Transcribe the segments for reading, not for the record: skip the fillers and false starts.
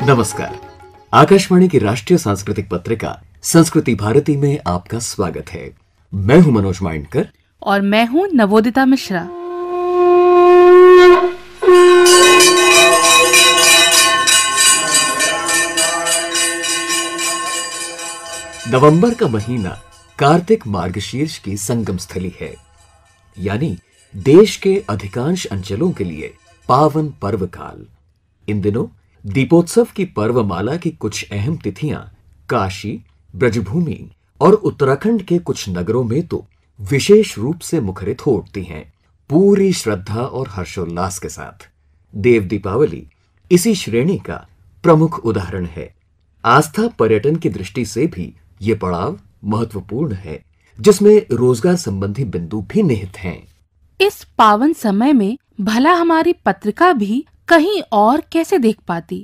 नमस्कार। आकाशवाणी की राष्ट्रीय सांस्कृतिक पत्रिका संस्कृति भारती में आपका स्वागत है। मैं हूं मनोज माइंडकर और मैं हूं नवोदिता मिश्रा। नवंबर का महीना कार्तिक मार्गशीर्ष की संगम स्थली है, यानी देश के अधिकांश अंचलों के लिए पावन पर्व काल। इन दिनों दीपोत्सव की पर्वमाला की कुछ अहम तिथियां काशी, ब्रजभूमि और उत्तराखंड के कुछ नगरों में तो विशेष रूप से मुखरित हो उठती हैं, पूरी श्रद्धा और हर्षोल्लास के साथ। देव दीपावली इसी श्रेणी का प्रमुख उदाहरण है। आस्था पर्यटन की दृष्टि से भी ये पड़ाव महत्वपूर्ण है, जिसमें रोजगार संबंधी बिंदु भी निहित हैं। इस पावन समय में भला हमारी पत्रिका भी कहीं और कैसे देख पाती।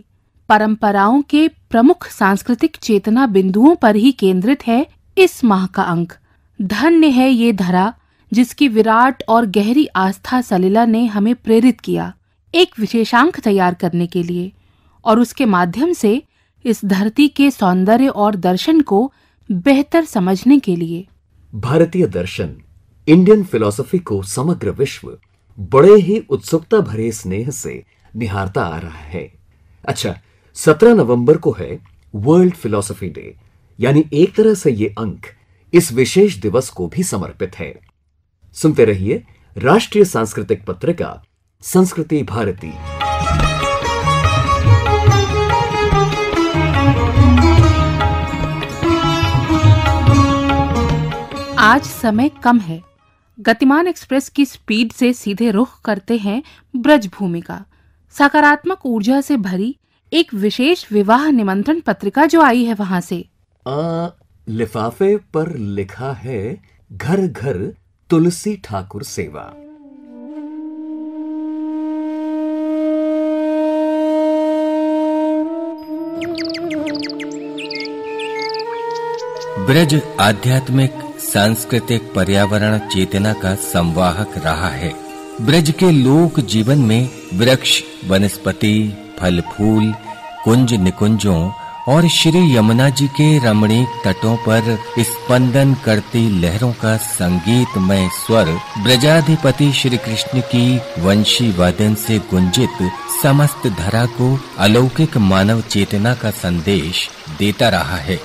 परंपराओं के प्रमुख सांस्कृतिक चेतना बिंदुओं पर ही केंद्रित है इस माह का अंक। धन्य है ये धरा जिसकी विराट और गहरी आस्था सलिला ने हमें प्रेरित किया एक विशेषांक तैयार करने के लिए, और उसके माध्यम से इस धरती के सौंदर्य और दर्शन को बेहतर समझने के लिए। भारतीय दर्शन, इंडियन फिलॉसफी को समग्र विश्व बड़े ही उत्सुकता भरे स्नेह से निहारता आ रहा है। अच्छा, 17 नवंबर को है वर्ल्ड फिलॉसफी डे, यानी एक तरह से ये अंक इस विशेष दिवस को भी समर्पित है। सुनते रहिए राष्ट्रीय सांस्कृतिक पत्रिका संस्कृति भारती। आज समय कम है। गतिमान एक्सप्रेस की स्पीड से सीधे रुख करते हैं ब्रजभूमि का। सकारात्मक ऊर्जा से भरी एक विशेष विवाह निमंत्रण पत्रिका जो आई है वहां से। लिफाफे पर लिखा है घर घर तुलसी ठाकुर सेवा। ब्रज आध्यात्मिक सांस्कृतिक पर्यावरण चेतना का संवाहक रहा है। ब्रज के लोक जीवन में वृक्ष, वनस्पति, फल फूल, कुंज निकुंजों और श्री यमुना जी के रमणीक तटों पर स्पंदन करती लहरों का संगीतमय स्वर ब्रजाधिपति श्री कृष्ण की वंशी वादन से गुंजित समस्त धरा को अलौकिक मानव चेतना का संदेश देता रहा है।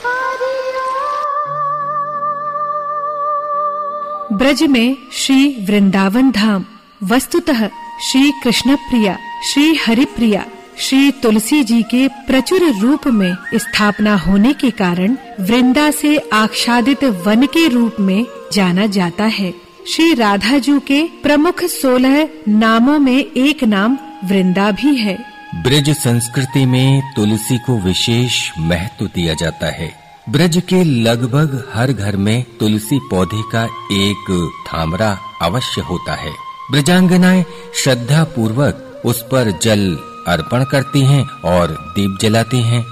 ब्रज में श्री वृंदावन धाम वस्तुतः श्री कृष्ण प्रिया, श्री हरि प्रिया, श्री तुलसी जी के प्रचुर रूप में स्थापना होने के कारण वृंदा से आच्छादित वन के रूप में जाना जाता है। श्री राधा जी के प्रमुख 16 नामों में एक नाम वृंदा भी है। ब्रज संस्कृति में तुलसी को विशेष महत्व दिया जाता है। ब्रज के लगभग हर घर में तुलसी पौधे का एक थामरा अवश्य होता है। ब्रजांगनाएं श्रद्धा पूर्वक उस पर जल अर्पण करती हैं और दीप जलाती हैं।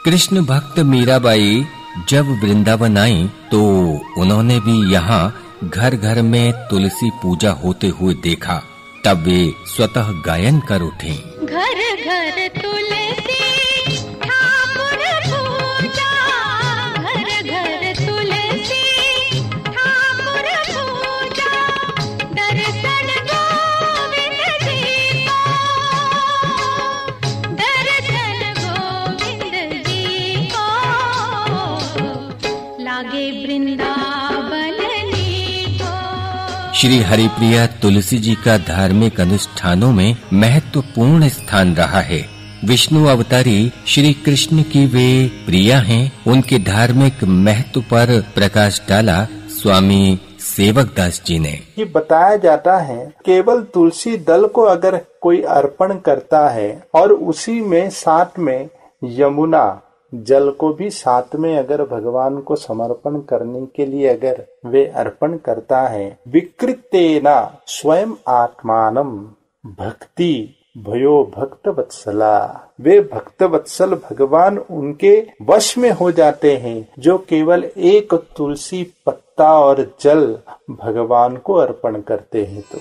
कृष्ण भक्त मीराबाई जब वृंदावन आई तो उन्होंने भी यहाँ घर घर में तुलसी पूजा होते हुए देखा। तब वे स्वतः गायन कर उठी। घर घर तुलसी ठाकुर पूजा, घर घर तुलसी ठाकुर पूजा, दर्शन गोविंद जी को, दर्शन गोविंद जी को, लागे वृंदावन को। श्री हरिप्रिया तुलसी जी का धार्मिक अनुष्ठानों में महत्वपूर्ण स्थान रहा है। विष्णु अवतारी श्री कृष्ण की वे प्रिया हैं। उनके धार्मिक महत्व पर प्रकाश डाला स्वामी सेवकदास जी ने। ये बताया जाता है केवल तुलसी दल को अगर कोई अर्पण करता है और उसी में साथ में यमुना जल को भी साथ में अगर भगवान को समर्पण करने के लिए अगर वे अर्पण करता है, विकृतेना स्वयं आत्मानम भक्ति भयो भक्त वत्सला, वे भक्त वत्सल भगवान उनके वश में हो जाते हैं जो केवल एक तुलसी पत्ता और जल भगवान को अर्पण करते हैं। तो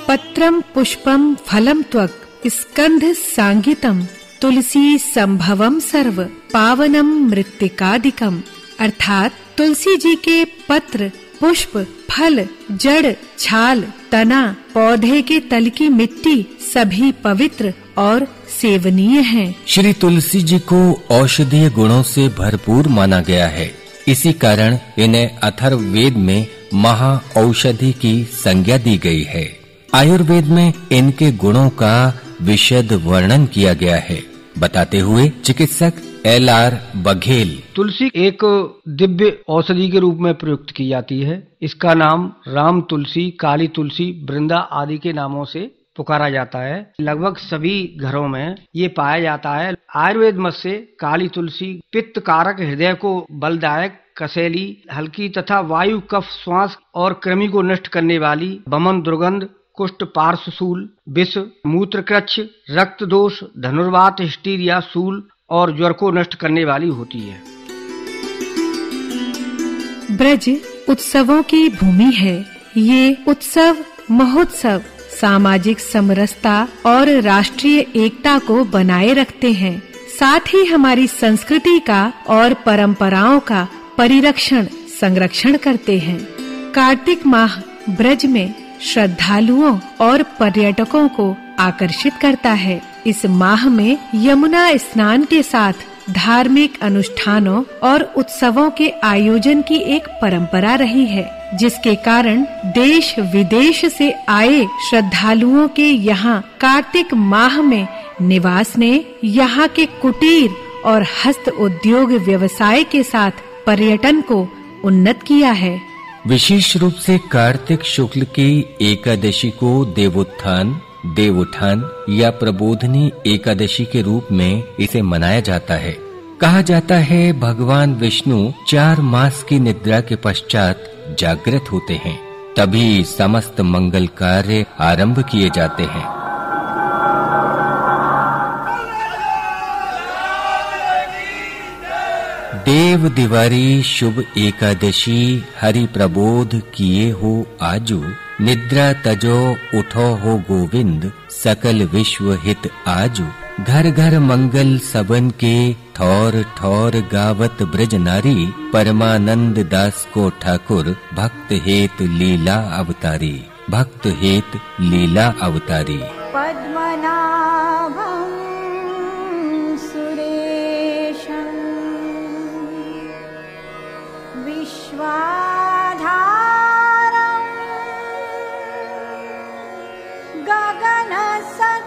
पत्रम पुष्पम फलम त्वक स्कंध सांगीतम तुलसी संभवम सर्व पावनम मृत्तिकादिकम, अर्थात तुलसी जी के पत्र, पुष्प, फल, जड़, छाल, तना, पौधे के तल की मिट्टी सभी पवित्र और सेवनीय हैं। श्री तुलसी जी को औषधीय गुणों से भरपूर माना गया है। इसी कारण इन्हें अथर्ववेद में महा औषधि की संज्ञा दी गई है। आयुर्वेद में इनके गुणों का विशद वर्णन किया गया है, बताते हुए चिकित्सक एल.आर. बघेल। तुलसी एक दिव्य औषधि के रूप में प्रयुक्त की जाती है। इसका नाम राम तुलसी, काली तुलसी, वृंदा आदि के नामों से पुकारा जाता है। लगभग सभी घरों में ये पाया जाता है। आयुर्वेद मत से काली तुलसी पित्त कारक, हृदय को बलदायक, कसैली, हल्की तथा वायु, कफ, श्वास और कृमि को नष्ट करने वाली, वमन, दुर्गंध, कुष्ठ, पार्श्वशूल, विष, मूत्रकृच्छ, रक्त दोष, धनुर्वात, हिस्टीरिया, शूल और ज्वर को नष्ट करने वाली होती है। ब्रज उत्सवों की भूमि है। ये उत्सव महोत्सव सामाजिक समरसता और राष्ट्रीय एकता को बनाए रखते हैं। साथ ही हमारी संस्कृति का और परंपराओं का परिरक्षण संरक्षण करते हैं। कार्तिक माह ब्रज में श्रद्धालुओं और पर्यटकों को आकर्षित करता है। इस माह में यमुना स्नान के साथ धार्मिक अनुष्ठानों और उत्सवों के आयोजन की एक परंपरा रही है, जिसके कारण देश विदेश से आए श्रद्धालुओं के यहाँ कार्तिक माह में निवास ने यहाँ के कुटीर और हस्त उद्योग व्यवसाय के साथ पर्यटन को उन्नत किया है। विशेष रूप से कार्तिक शुक्ल की एकादशी को देवोत्थान, देवोत्थान या प्रबोधनी एकादशी के रूप में इसे मनाया जाता है। कहा जाता है भगवान विष्णु 4 मास की निद्रा के पश्चात जागृत होते हैं, तभी समस्त मंगल कार्य आरंभ किए जाते हैं। देव दिवारी शुभ एकादशी हरि प्रबोध किए हो आजू, निद्रा तजो उठो हो गोविंद सकल विश्व हित आजू। घर घर मंगल सबन के ठौर ठौर गावत ब्रज नारी, परमानंद दास को ठाकुर भक्त हेत लीला अवतारी, भक्त हेत लीला अवतारी। पद्मनाभं सुरेशं विश्वाधारं गगनसदृशं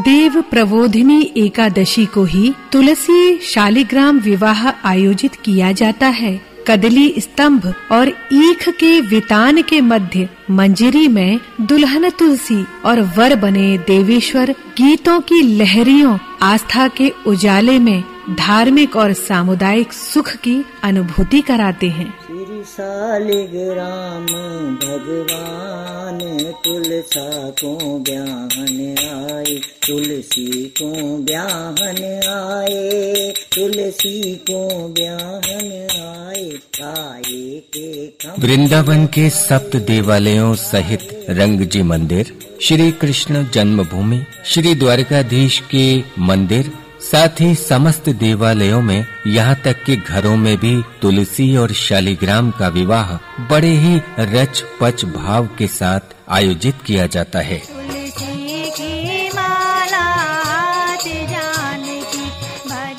देव प्रबोधिनी एकादशी को ही तुलसी शालिग्राम विवाह आयोजित किया जाता है। कदली स्तंभ और ईख के वितान के मध्य मंजरी में दुल्हन तुलसी और वर बने देवेश्वर गीतों की लहरियों आस्था के उजाले में धार्मिक और सामुदायिक सुख की अनुभूति कराते हैं। श्री शालिग्राम भगवान तुलसा को ब्याहन आए, तुलसी को ब्याहन आए, तुलसी को ब्याहन आए, आए के। वृंदावन के 7 देवालयों सहित रंगजी मंदिर, श्री कृष्ण जन्मभूमि, श्री द्वारकाधीश के मंदिर, साथ ही समस्त देवालयों में यहाँ तक कि घरों में भी तुलसी और शालिग्राम का विवाह बड़े ही रच पच भाव के साथ आयोजित किया जाता है।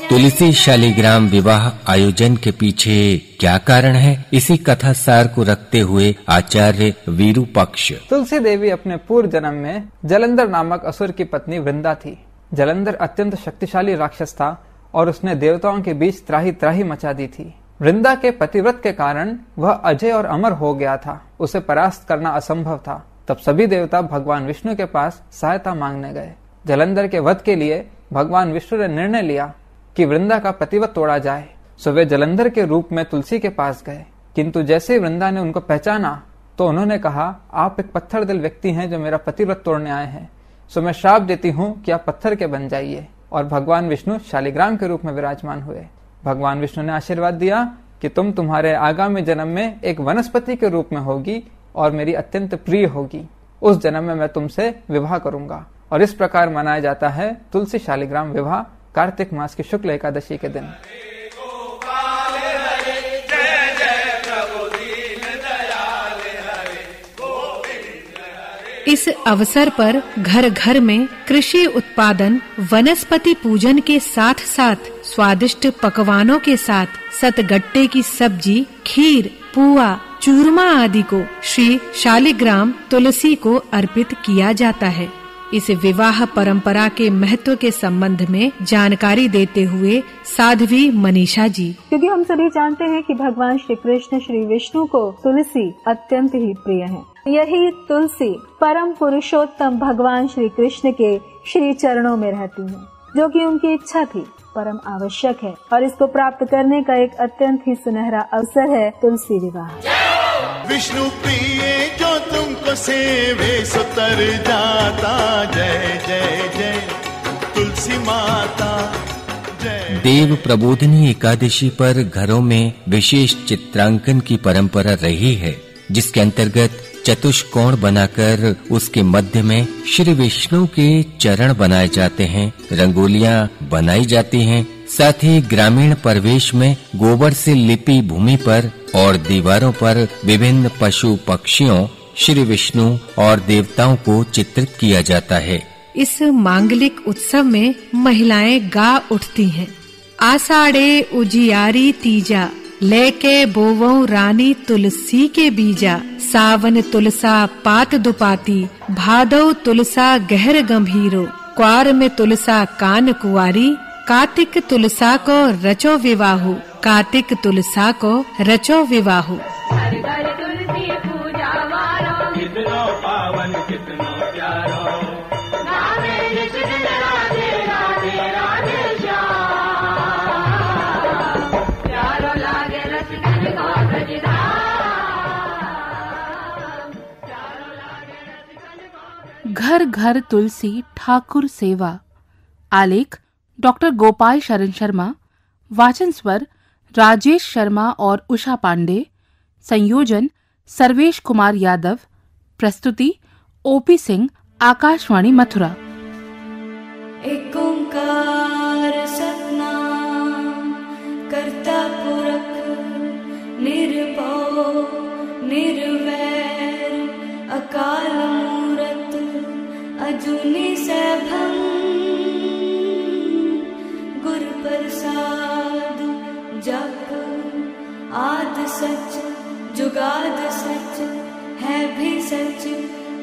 तुलसी शालिग्राम विवाह आयोजन के पीछे क्या कारण है, इसी कथा सार को रखते हुए आचार्य वीरूपक्ष। तुलसी देवी अपने पूर्व जन्म में जलंधर नामक असुर की पत्नी वृंदा थी। जलंधर अत्यंत शक्तिशाली राक्षस था और उसने देवताओं के बीच त्राही त्राही मचा दी थी। वृंदा के पतिव्रत के कारण वह अजय और अमर हो गया था। उसे परास्त करना असंभव था। तब सभी देवता भगवान विष्णु के पास सहायता मांगने गए। जलंधर के वध के लिए भगवान विष्णु ने निर्णय लिया कि वृंदा का पतिव्रत तोड़ा जाए। सो वे जलंधर के रूप में तुलसी के पास गए, किंतु जैसे ही वृंदा ने उनको पहचाना तो उन्होंने कहा, आप एक पत्थर दिल व्यक्ति हैं जो मेरा पतिव्रत तोड़ने आए हैं, सो मैं श्राप देती हूँ कि आप पत्थर के बन जाइए। और भगवान विष्णु शालिग्राम के रूप में विराजमान हुए। भगवान विष्णु ने आशीर्वाद दिया कि तुम तुम्हारे आगामी जन्म में एक वनस्पति के रूप में होगी, और मेरी अत्यंत प्रिय होगी। उस जन्म में मैं तुमसे विवाह करूंगा। और इस प्रकार मनाया जाता है तुलसी शालिग्राम विवाह कार्तिक मास की शुक्ल एकादशी के दिन। इस अवसर पर घर घर में कृषि उत्पादन, वनस्पति पूजन के साथ साथ स्वादिष्ट पकवानों के साथ सतगट्टे की सब्जी, खीर, पुआ, चूरमा आदि को श्री शालिग्राम तुलसी को अर्पित किया जाता है। इस विवाह परंपरा के महत्व के संबंध में जानकारी देते हुए साध्वी मनीषा जी। क्योंकि हम सभी जानते हैं कि भगवान श्री कृष्ण श्री विष्णु को तुलसी अत्यंत ही प्रिय है। यही तुलसी परम पुरुषोत्तम भगवान श्री कृष्ण के श्री चरणों में रहती है, जो कि उनकी इच्छा थी, परम आवश्यक है। और इसको प्राप्त करने का एक अत्यंत ही सुनहरा अवसर है तुलसी विवाह। विष्णु प्रिय जो तुमको सेवे सो तर जाता, जय जय जय तुलसी माता जय। देव प्रबोधिनी एकादशी पर घरों में विशेष चित्रांकन की परंपरा रही है, जिसके अंतर्गत चतुष्कोण बनाकर उसके मध्य में श्री विष्णु के चरण बनाए जाते हैं, रंगोलियां बनाई जाती हैं। साथ ही ग्रामीण परिवेश में गोबर से लिपी भूमि पर और दीवारों पर विभिन्न पशु पक्षियों, श्री विष्णु और देवताओं को चित्रित किया जाता है। इस मांगलिक उत्सव में महिलाएं गा उठती हैं। आषाढ़े उजियारी तीजा, लेके बोवों रानी तुलसी के बीजा। सावन तुलसा पात दुपाती, भादौ तुलसा गहर गंभीरो। क्वार में तुलसा कान कुआरी, कार्तिक तुलसा को रचो विवाहु। कार्तिक तुलसा को रचो विवाहु। कितनो पावन कितनो प्यारो, घर घर तुलसी ठाकुर सेवा। आलेख डॉक्टर गोपाल शरण शर्मा। वाचन स्वर राजेश शर्मा और उषा पांडे। संयोजन सर्वेश कुमार यादव। प्रस्तुति ओपी सिंह, आकाशवाणी मथुरा। एक ओंकार सतनाम करता पुरख निर्भव निर्वैर अकाल मूरत अजूनी सैभं गुर प्रसाद जप आद सच जुगाद सच है भी सच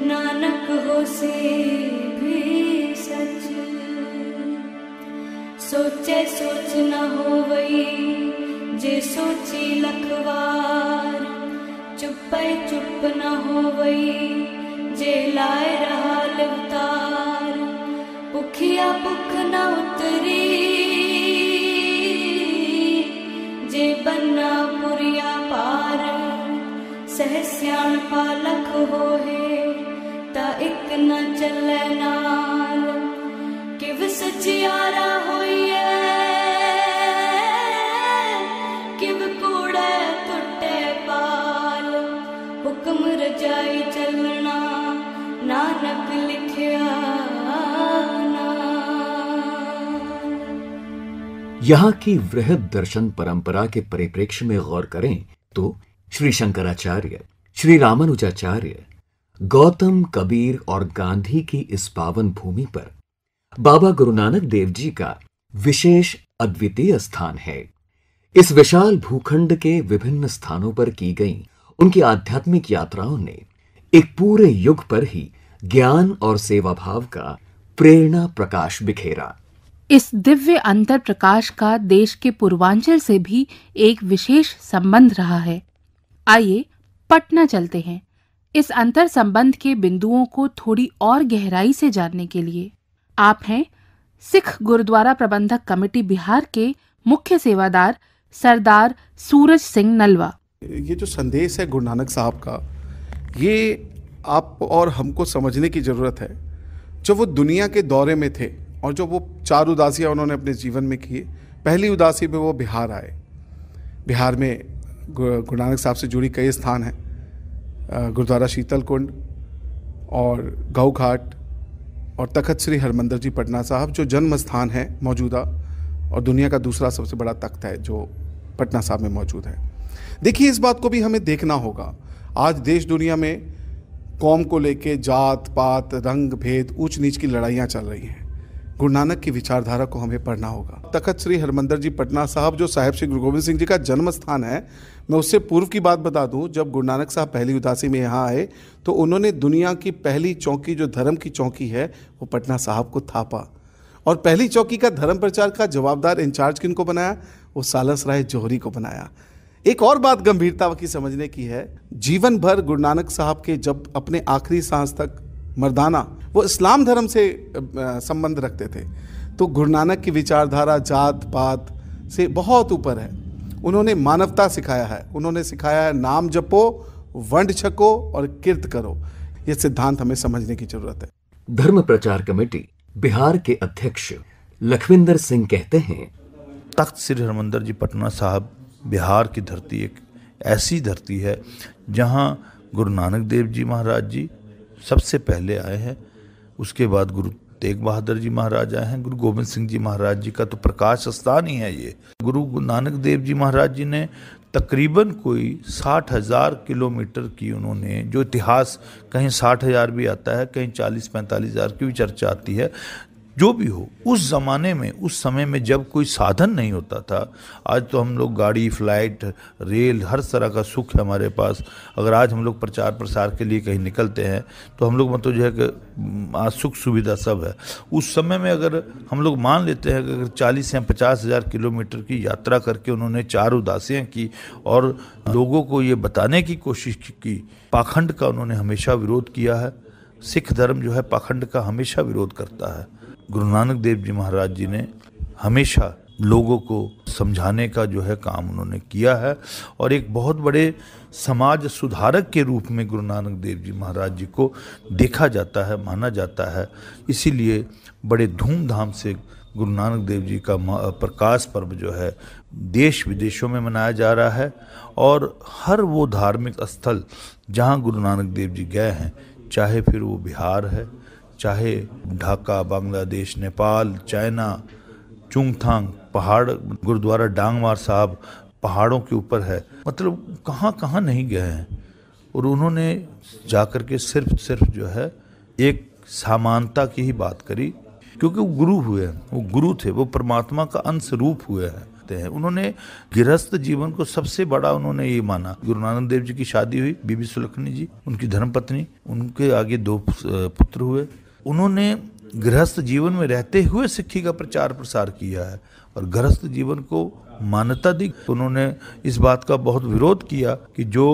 नानक होसे भी सच। सोचे सोच न होवई जे सोची लखवार, चुप्पे चुप न होवई जे लाए रहा लिवतार। भुखिया भुख न उतरी जे बन्ना पुरिया पार। सहस्याण पालक होहे ता एक न चले नाल। किव सचियारा होइए किव कूड़े टुटे पाल। हुक्म रजाई चलना नानक लिखिया यहाँ की वृहद दर्शन परंपरा के परिप्रेक्ष्य में गौर करें तो श्री शंकराचार्य, श्री रामानुजाचार्य, गौतम, कबीर और गांधी की इस पावन भूमि पर बाबा गुरु नानक देव जी का विशेष अद्वितीय स्थान है। इस विशाल भूखंड के विभिन्न स्थानों पर की गई उनकी आध्यात्मिक यात्राओं ने एक पूरे युग पर ही ज्ञान और सेवा भाव का प्रेरणा प्रकाश बिखेरा। इस दिव्य अंतर प्रकाश का देश के पूर्वांचल से भी एक विशेष संबंध रहा है। आइए पटना चलते हैं। इस अंतर संबंध के बिंदुओं को थोड़ी और गहराई से जानने के लिए आप हैं सिख गुरुद्वारा प्रबंधक कमेटी बिहार के मुख्य सेवादार सरदार सूरज सिंह नलवा। ये जो संदेश है गुरु नानक साहब का, ये आप और हमको समझने की जरूरत है। जो वो दुनिया के दौरे में थे और जो वो 4 उदासियाँ उन्होंने अपने जीवन में किए, पहली उदासी में वो बिहार आए। बिहार में गुरु नानक साहब से जुड़ी कई स्थान हैं। गुरुद्वारा शीतल कुंड और गऊ घाट और तख्त श्री हरमंदिर जी पटना साहब जो जन्म स्थान है मौजूदा, और दुनिया का दूसरा सबसे बड़ा तख्त है जो पटना साहब में मौजूद है। देखिए, इस बात को भी हमें देखना होगा। आज देश दुनिया में कौम को लेके जात पात रंग भेद ऊंच नीच की लड़ाइयाँ चल रही हैं। गुरु नानक की विचारधारा को हमें पढ़ना होगा। तख्त श्री हरमंदिर जी पटना साहब जो साहिब श्री गुरु गोबिंद सिंह जी का जन्म स्थान है, मैं उससे पूर्व की बात बता दूं, जब गुरु नानक साहब पहली उदासी में यहाँ आए तो उन्होंने दुनिया की पहली चौकी जो धर्म की चौकी है वो पटना साहब को थापा। और पहली चौकी का धर्म प्रचार का जवाबदार इंचार्ज किनको बनाया? वो सालस राय जौहरी को बनाया। एक और बात गंभीरता की समझने की है, जीवन भर गुरु नानक साहब के जब अपने आखिरी सांस तक मर्दाना वो इस्लाम धर्म से संबंध रखते थे, तो गुरु नानक की विचारधारा जात पात से बहुत ऊपर है। उन्होंने मानवता सिखाया है, उन्होंने सिखाया है नाम जपो, वंड छको और किर्त करो। ये सिद्धांत हमें समझने की जरूरत है। धर्म प्रचार कमेटी बिहार के अध्यक्ष लखविंदर सिंह कहते हैं, तख्त श्री हरमंदिर जी पटना साहब बिहार की धरती एक ऐसी धरती है जहाँ गुरु नानक देव जी महाराज जी सबसे पहले आए हैं, उसके बाद गुरु तेग बहादुर जी महाराज आए हैं, गुरु गोबिंद सिंह जी महाराज जी का तो प्रकाश स्थान ही है ये। गुरु नानक देव जी महाराज जी ने तकरीबन कोई 60,000 किलोमीटर की उन्होंने, जो इतिहास कहीं 60,000 भी आता है, कहीं 40-45,000 की भी चर्चा आती है, जो भी हो, उस ज़माने में उस समय में जब कोई साधन नहीं होता था। आज तो हम लोग गाड़ी, फ्लाइट, रेल, हर तरह का सुख है हमारे पास। अगर आज हम लोग प्रचार प्रसार के लिए कहीं निकलते हैं तो हम लोग मतलब जो है कि आज सुख सुविधा सब है। उस समय में अगर हम लोग मान लेते हैं कि अगर 40 या 50,000 किलोमीटर की यात्रा करके उन्होंने 4 उदासियाँ की और लोगों को ये बताने की कोशिश की, पाखंड का उन्होंने हमेशा विरोध किया है। सिख धर्म जो है पाखंड का हमेशा विरोध करता है। गुरु नानक देव जी महाराज जी ने हमेशा लोगों को समझाने का जो है काम उन्होंने किया है और एक बहुत बड़े समाज सुधारक के रूप में गुरु नानक देव जी महाराज जी को देखा जाता है, माना जाता है। इसीलिए बड़े धूमधाम से गुरु नानक देव जी का प्रकाश पर्व जो है देश विदेशों में मनाया जा रहा है और हर वो धार्मिक स्थल जहाँ गुरु नानक देव जी गए हैं, चाहे फिर वो बिहार है, चाहे ढाका, बांग्लादेश, नेपाल, चाइना, चुंगथांग पहाड़, गुरुद्वारा डांगमार साहब पहाड़ों के ऊपर है, मतलब कहाँ कहाँ नहीं गए हैं। और उन्होंने जाकर के सिर्फ जो है एक समानता की ही बात करी, क्योंकि वो गुरु हुए हैं, वो गुरु थे, वो परमात्मा का अंश रूप हुए हैं। उन्होंने गृहस्थ जीवन को सबसे बड़ा उन्होंने ये माना। गुरु नानक देव जी की शादी हुई, बीबी सुलखनी जी उनकी धर्मपत्नी, उनके आगे 2 पुत्र हुए। उन्होंने गृहस्थ जीवन में रहते हुए सिक्खी का प्रचार प्रसार किया है और गृहस्थ जीवन को मान्यता दी। उन्होंने इस बात का बहुत विरोध किया कि जो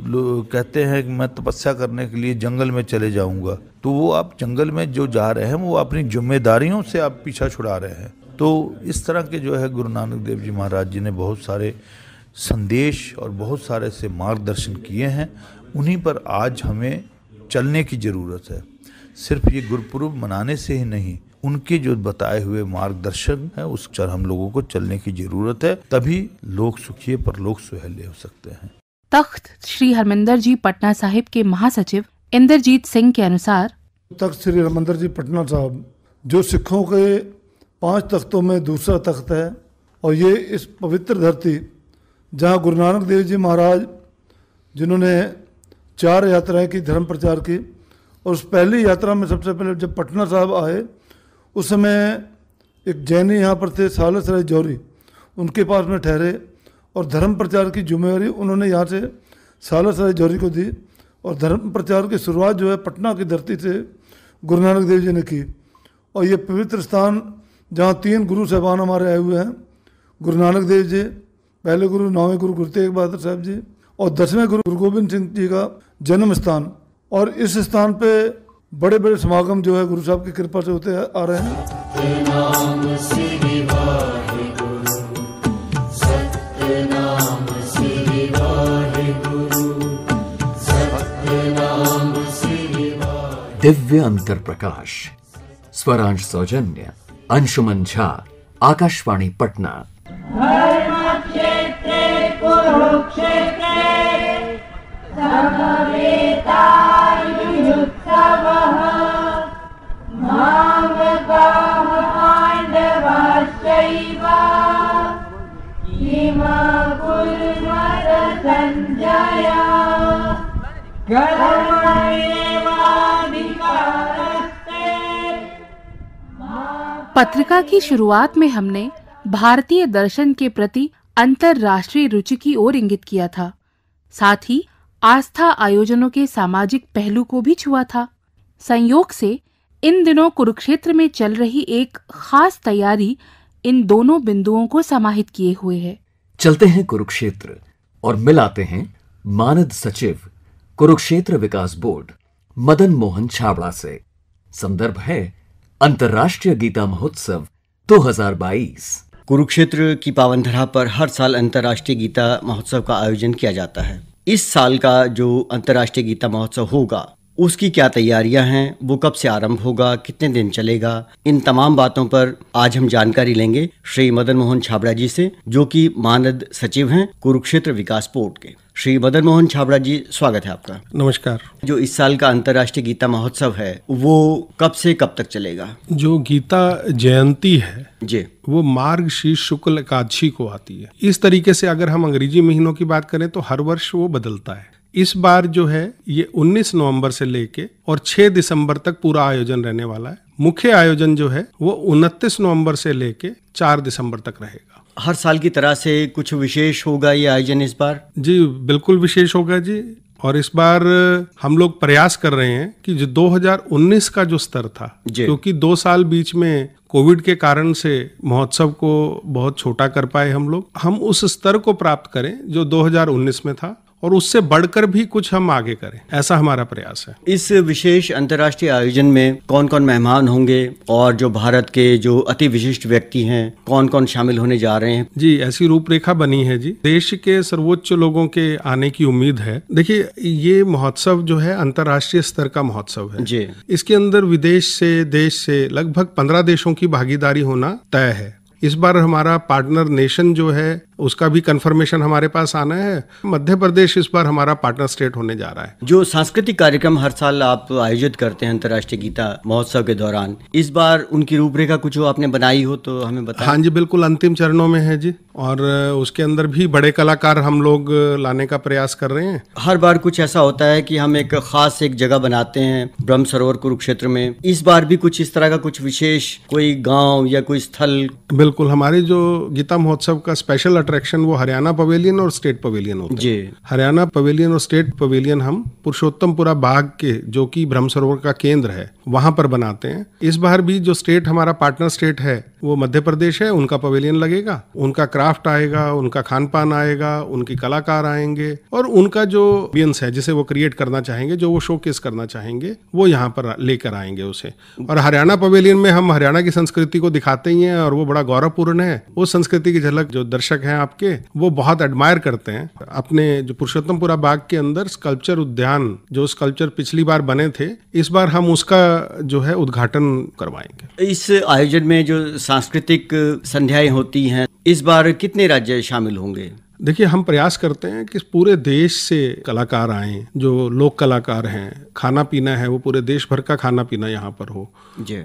लोग कहते हैं कि मैं तपस्या करने के लिए जंगल में चले जाऊंगा, तो वो आप जंगल में जो जा रहे हैं वो अपनी जिम्मेदारियों से आप पीछा छुड़ा रहे हैं। तो इस तरह के जो है गुरु नानक देव जी महाराज जी ने बहुत सारे संदेश और बहुत सारे से मार्गदर्शन किए हैं। उन्हीं पर आज हमें चलने की ज़रूरत है। सिर्फ ये गुरुपुरब मनाने से ही नहीं, उनके जो बताए हुए मार्गदर्शन है उस पर हम लोगों को चलने की जरूरत है, तभी लोग सुखिए पर लोग सुहेले हो सकते हैं। तख्त श्री हरमंदिर जी पटना साहिब के महासचिव इंद्रजीत सिंह के अनुसार, तख्त श्री हरमंदिर जी पटना साहब जो सिखों के 5 तख्तों में दूसरा तख्त है और ये इस पवित्र धरती जहाँ गुरु नानक देव जी महाराज जिन्होंने 4 यात्राएं की, धर्म प्रचार की, और उस पहली यात्रा में सबसे पहले जब पटना साहब आए उस समय एक जैनी यहाँ पर थे, सालस राय जौहरी, उनके पास में ठहरे और धर्म प्रचार की जिम्मेवारी उन्होंने यहाँ से सालस राय जौहरी को दी और धर्म प्रचार की शुरुआत जो है पटना की धरती से गुरु नानक देव जी ने की। और ये पवित्र स्थान जहाँ 3 गुरु साहबान हमारे आए हुए हैं, गुरु नानक देव जी पहले गुरु, 9वें गुरु गुरु तेग बहादुर साहब जी और 10वें गुरु गुरु गोबिंद सिंह जी का जन्म स्थान। और इस स्थान पे बड़े बड़े समागम जो है गुरु साहब की कृपा से होते आ रहे हैं। दिव्य अंतर प्रकाश, स्वरांश सौजन्य अंशुमन झा, आकाशवाणी पटना। धर्मक्षेत्रे कुरुक्षेत्रे पत्रिका की शुरुआत में हमने भारतीय दर्शन के प्रति अंतर्राष्ट्रीय रुचि की ओर इंगित किया था। साथ ही आस्था आयोजनों के सामाजिक पहलू को भी छुआ था। संयोग से इन दिनों कुरुक्षेत्र में चल रही एक खास तैयारी इन दोनों बिंदुओं को समाहित किए हुए है। चलते हैं कुरुक्षेत्र और मिलाते हैं मानद सचिव कुरुक्षेत्र विकास बोर्ड मदन मोहन छाबड़ा से। संदर्भ है अंतर्राष्ट्रीय गीता महोत्सव 2022। कुरुक्षेत्र की पावन धरा पर हर साल अंतर्राष्ट्रीय गीता महोत्सव का आयोजन किया जाता है। इस साल का जो अंतर्राष्ट्रीय गीता महोत्सव होगा उसकी क्या तैयारियां हैं, वो कब से आरंभ होगा, कितने दिन चलेगा, इन तमाम बातों पर आज हम जानकारी लेंगे श्री मदन मोहन छाबड़ा जी से, जो कि मानद सचिव हैं कुरुक्षेत्र विकास बोर्ड के। श्री मदन मोहन छाबड़ा जी, स्वागत है आपका। नमस्कार। जो इस साल का अंतर्राष्ट्रीय गीता महोत्सव है वो कब से कब तक चलेगा? जो गीता जयंती है जी, वो मार्गशीर्ष शुक्ल एकादशी को आती है। इस तरीके से अगर हम अंग्रेजी महीनों की बात करें तो हर वर्ष वो बदलता है। इस बार जो है ये 19 नवंबर से लेके और 6 दिसंबर तक पूरा आयोजन रहने वाला है। मुख्य आयोजन जो है वो 29 नवंबर से लेके 4 दिसंबर तक रहेगा। हर साल की तरह से कुछ विशेष होगा ये आयोजन इस बार? जी बिल्कुल विशेष होगा जी। और इस बार हम लोग प्रयास कर रहे हैं कि जो 2019 का जो स्तर था, क्योंकि 2 साल बीच में कोविड के कारण से महोत्सव को बहुत छोटा कर पाए हम उस स्तर को प्राप्त करें जो 2019 में था और उससे बढ़कर भी कुछ हम आगे करें, ऐसा हमारा प्रयास है। इस विशेष अंतर्राष्ट्रीय आयोजन में कौन कौन मेहमान होंगे और जो भारत के जो अति विशिष्ट व्यक्ति हैं कौन कौन शामिल होने जा रहे हैं? जी ऐसी रूपरेखा बनी है जी। देश के सर्वोच्च लोगों के आने की उम्मीद है। देखिए ये महोत्सव जो है अंतर्राष्ट्रीय स्तर का महोत्सव है जी। इसके अंदर विदेश से, देश से लगभग 15 देशों की भागीदारी होना तय है। इस बार हमारा पार्टनर नेशन जो है उसका भी कंफर्मेशन हमारे पास आना है। मध्य प्रदेश इस बार हमारा पार्टनर स्टेट होने जा रहा है। जो सांस्कृतिक कार्यक्रम हर साल आप आयोजित करते हैं अंतर्राष्ट्रीय गीता महोत्सव के दौरान, इस बार उनकी रूपरेखा कुछ आपने बनाई हो तो हमें बताएं। हाँ जी बिल्कुल, अंतिम चरणों में है जी। और उसके अंदर भी बड़े कलाकार हम लोग लाने का प्रयास कर रहे हैं। हर बार कुछ ऐसा होता है कि हम एक खास एक जगह बनाते हैं ब्रह्म सरोवर कुरुक्षेत्र में। इस बार भी कुछ इस तरह का कुछ विशेष कोई गाँव या कोई स्थल? बिल्कुल, हमारे जो गीता महोत्सव का स्पेशल अट्रैक्शन वो हरियाणा पवेलियन और स्टेट पवेलियन होते हैं जी। हरियाणा पवेलियन और स्टेट पवेलियन हम पुरुषोत्तमपुरा बाग के, जो कि ब्रह्म सरोवर का केंद्र है, वहां पर बनाते हैं। इस बार भी जो स्टेट हमारा पार्टनर स्टेट है वो मध्य प्रदेश है, उनका पवेलियन लगेगा, उनका क्राफ्ट आएगा, उनका खान पान आएगा, उनकी कलाकार आएंगे और उनका जो ऑडियंस है जिसे वो क्रिएट करना चाहेंगे, जो वो शोकेस करना चाहेंगे, वो यहाँ पर लेकर आएंगे उसे। और हरियाणा पवेलियन में हम हरियाणा की संस्कृति को दिखाते ही हैं और वो बड़ा गौरवपूर्ण है। वो संस्कृति की झलक जो दर्शक हैं आपके वो बहुत एडमायर करते हैं। अपने जो पुरुषोत्तमपुरा बाग के अंदर स्कल्पचर उद्यान, जो स्कल्पचर पिछली बार बने थे, इस बार हम उसका जो है उद्घाटन करवाएंगे। इस आयोजन में जो सांस्कृतिक संध्याएं होती हैं, इस बार कितने राज्य शामिल होंगे? देखिए हम प्रयास करते हैं कि पूरे देश से कलाकार आएं, जो लोक कलाकार हैं। खाना पीना है वो पूरे देश भर का खाना पीना यहाँ पर हो,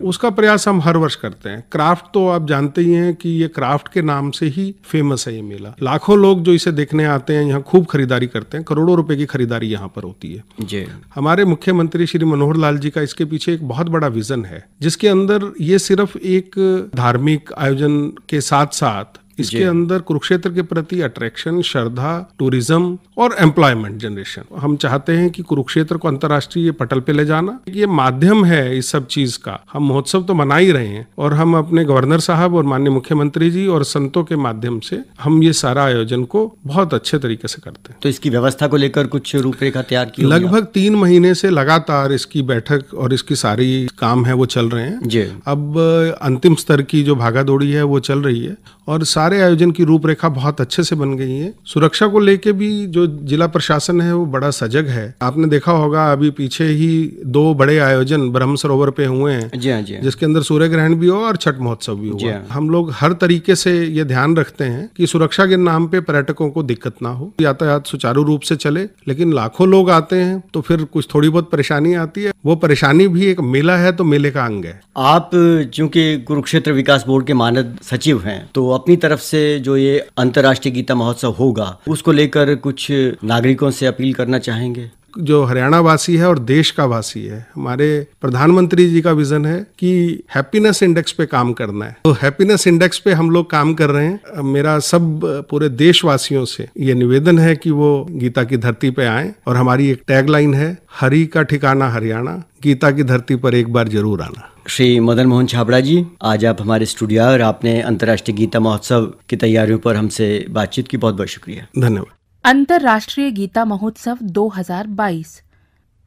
उसका प्रयास हम हर वर्ष करते हैं। क्राफ्ट तो आप जानते ही हैं कि ये क्राफ्ट के नाम से ही फेमस है ये मेला। लाखों लोग जो इसे देखने आते हैं, यहाँ खूब खरीदारी करते हैं, करोड़ों रुपए की खरीदारी यहाँ पर होती है जी। हमारे मुख्यमंत्री श्री मनोहर लाल जी का इसके पीछे एक बहुत बड़ा विजन है, जिसके अंदर ये सिर्फ एक धार्मिक आयोजन के साथ साथ इसके अंदर कुरुक्षेत्र के प्रति अट्रैक्शन, श्रद्धा, टूरिज्म और एम्प्लॉयमेंट जनरेशन। हम चाहते हैं कि कुरुक्षेत्र को अंतर्राष्ट्रीय पटल पे ले जाना। ये माध्यम है इस सब चीज का। हम महोत्सव तो मना ही रहे हैं और हम अपने गवर्नर साहब और माननीय मुख्यमंत्री जी और संतों के माध्यम से हम ये सारा आयोजन को बहुत अच्छे तरीके से करते हैं। तो इसकी व्यवस्था को लेकर कुछ रूपरेखा तैयार की? लगभग 3 महीने से लगातार इसकी बैठक और इसकी सारी काम है वो चल रहे हैं जी। अब अंतिम स्तर की जो भागादौड़ी है वो चल रही है और सारे आयोजन की रूपरेखा बहुत अच्छे से बन गई है। सुरक्षा को लेके भी जो जिला प्रशासन है वो बड़ा सजग है। आपने देखा होगा अभी पीछे ही 2 बड़े आयोजन ब्रह्म सरोवर पे हुए हैं जी हाँ, जी हाँ। जिसके अंदर सूर्य ग्रहण भी हो और छठ महोत्सव भी हुआ। हम लोग हर तरीके से ये ध्यान रखते हैं कि सुरक्षा के नाम पे पर्यटकों को दिक्कत ना हो, यातायात सुचारू रूप से चले। लेकिन लाखों लोग आते हैं तो फिर कुछ थोड़ी बहुत परेशानी आती है। वो परेशानी भी एक मेला है तो मेले का अंग है। आप चूंकि कुरुक्षेत्र विकास बोर्ड के मानद सचिव हैं तो अपनी तरफ से जो ये अंतर्राष्ट्रीय गीता महोत्सव होगा उसको लेकर कुछ नागरिकों से अपील करना चाहेंगे? जो हरियाणा वासी है और देश का वासी है, हमारे प्रधानमंत्री जी का विजन है कि हैप्पीनेस इंडेक्स पे काम करना है। तो हैप्पीनेस इंडेक्स पे हम लोग काम कर रहे हैं। मेरा सब पूरे देशवासियों से ये निवेदन है कि वो गीता की धरती पे आएं, और हमारी एक टैगलाइन है, हरि का ठिकाना हरियाणा, गीता की धरती पर एक बार जरूर आना। श्री मदन मोहन छाबड़ा जी, आज आप हमारे स्टूडियो और आपने अंतर्राष्ट्रीय गीता महोत्सव की तैयारियों पर हमसे बातचीत की, बहुत बहुत शुक्रिया। धन्यवाद। अंतर्राष्ट्रीय गीता महोत्सव 2022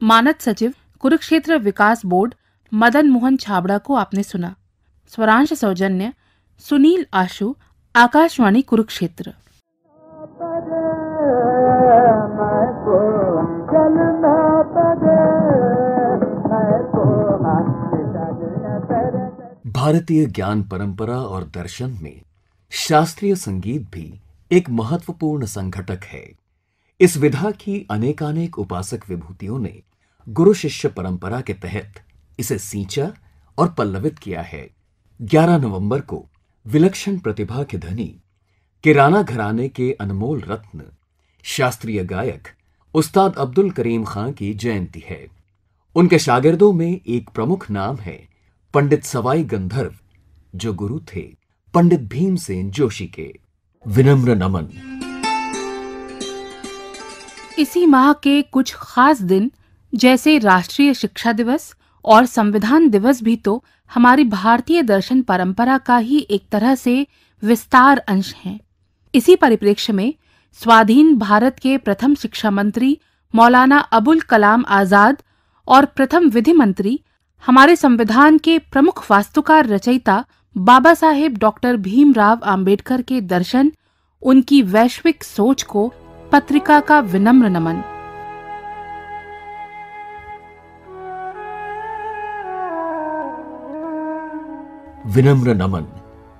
मानद सचिव कुरुक्षेत्र विकास बोर्ड मदन मोहन छाबड़ा को आपने सुना। स्वरांश सौजन्य सुनील आशु, आकाशवाणी कुरुक्षेत्र। भारतीय ज्ञान परंपरा और दर्शन में शास्त्रीय संगीत भी एक महत्वपूर्ण संघटक है। इस विधा की अनेकानेक उपासक विभूतियों ने गुरु शिष्य परंपरा के तहत इसे सींचा और पल्लवित किया है। 11 नवंबर को विलक्षण प्रतिभा के धनी किराना घराने के अनमोल रत्न शास्त्रीय गायक उस्ताद अब्दुल करीम खां की जयंती है। उनके शागिर्दों में एक प्रमुख नाम है पंडित सवाई गंधर्व, जो गुरु थे पंडित भीमसेन जोशी के। विनम्र नमन। इसी माह के कुछ खास दिन जैसे राष्ट्रीय शिक्षा दिवस और संविधान दिवस भी तो हमारी भारतीय दर्शन परंपरा का ही एक तरह से विस्तार अंश हैं। इसी परिप्रेक्ष्य में स्वाधीन भारत के प्रथम शिक्षा मंत्री मौलाना अबुल कलाम आजाद और प्रथम विधि मंत्री, हमारे संविधान के प्रमुख वास्तुकार रचयिता बाबा साहेब डॉक्टर भीमराव आम्बेडकर के दर्शन, उनकी वैश्विक सोच को पत्रिका का विनम्र नमन। विनम्र नमन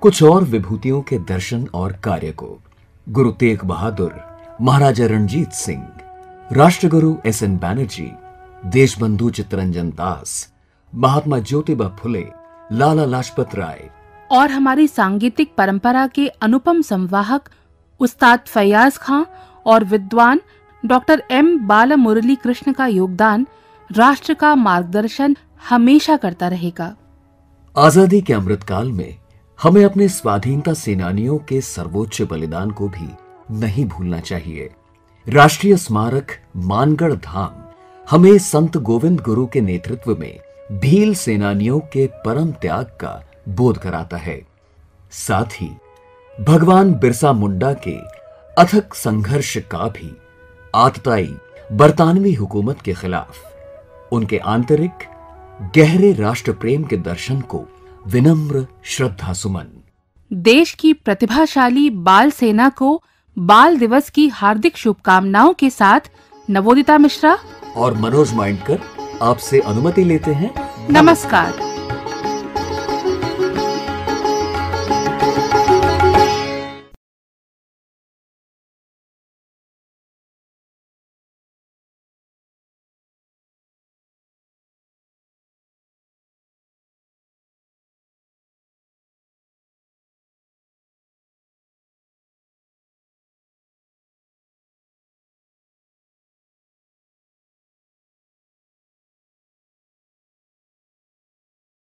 कुछ और विभूतियों के दर्शन और कार्य को गुरु तेग बहादुर, महाराजा रणजीत सिंह, राष्ट्रगुरु एस.एन. बैनर्जी, देशबंधु चित्तरंजन दास, महात्मा ज्योतिबा फुले, लाला लाजपत राय और हमारी सांगीतिक परंपरा के अनुपम संवाहक उस्ताद फैयाज खां और विद्वान डॉक्टर एम बाला मुरली कृष्ण का योगदान राष्ट्र का मार्गदर्शन हमेशा करता रहेगा। आजादी के अमृतकाल में हमें अपने स्वाधीनता सेनानियों के सर्वोच्च बलिदान को भी नहीं भूलना चाहिए। राष्ट्रीय स्मारक मानगढ़ धाम हमें संत गोविंद गुरु के नेतृत्व में भील सेनानियों के परम त्याग का बोध कराता है। साथ ही भगवान बिरसा मुंडा के अथक संघर्ष का भी आतताई बरतानवी हुकूमत के खिलाफ उनके आंतरिक गहरे राष्ट्र प्रेम के दर्शन को विनम्र श्रद्धा सुमन। देश की प्रतिभाशाली बाल सेना को बाल दिवस की हार्दिक शुभकामनाओं के साथ नवोदिता मिश्रा और मनोज माइंडकर आपसे अनुमति लेते हैं। नमस्कार।